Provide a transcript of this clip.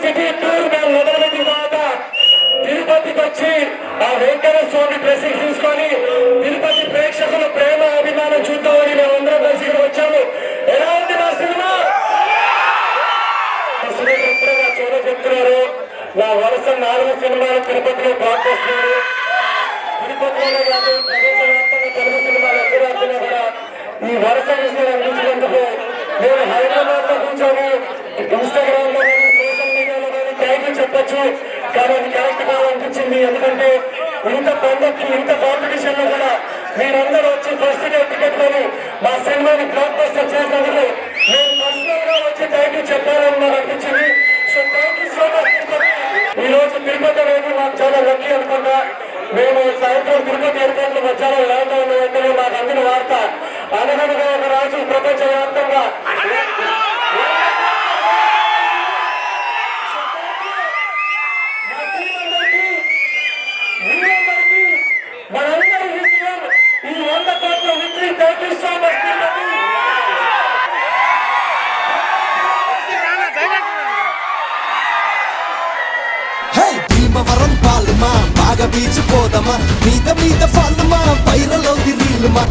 City tour మేము మొదలుపెట్టిన తర్వాత తిరుపతికి వచ్చి ఆ వెంకటేశ్వర స్వామి బ్లెస్సింగ్ తీసుకొని తిరుపతి ప్రేక్షకుల ప్రేమ అభిమానం చూద్దామని మేము అందరం కలిసి ఇక్కడ వచ్చాము. ఎలా ఉంది మా సినిమా? ఎప్పుడైనా చూడ చెప్తున్నారు. నా వరుస 4 సినిమాలు తిరుపతిలో బ్లాక్ చేస్తున్నారు. తిరుపతిలోనే కాదు ప్రపంచవ్యాప్తంగా తెలుగు సినిమాలు ఎక్కడ వచ్చినా కూడా ఈ వరుస విషయాలు అందించినందుకు నేను హైదరాబాద్ లో కూర్చొని ఇన్స్టాగ్రామ్ లో కానీ సోషల్ మీడియాలో కానీ థ్యాంక్ యూ చెప్పొచ్చు. కానీ అది కరెక్ట్ కావాలనిపించింది. ఎందుకంటే ఇంత పండుగకి ఇంత కాంపిటీషన్ లో కూడా మీరందరూ వచ్చి ఫస్ట్ డే టికెట్ కొని మా సినిమాని బ్లాక్ బస్టర్ చేసినందుకు నేను పర్సనల్ గా వచ్చి థ్యాంక్ యూ చెప్పాలని నాకు అనిపించింది. So thank you so much. ఈ రోజు తిరుపతి అనేది నాకు చాలా లక్కీ అనుకుంటా. మేము సాయంత్రం తిరుపతి ఎయిర్పోర్ట్ లో మధ్యాహ్నం ల్యాండ్ అయిన వెంటనే మాకు అందిన వార్త అనగనగా ఒక రాజు ప్రపంచ వ్యాప్తంగా మనందరి విజయం ఈ 100 కోట్ల Vijay. Thank you so much. Bhimavaram పాలుమా బాగా బీచ్ పోదమా మీద మీద ఫాలుమా పైరలో రీలుమా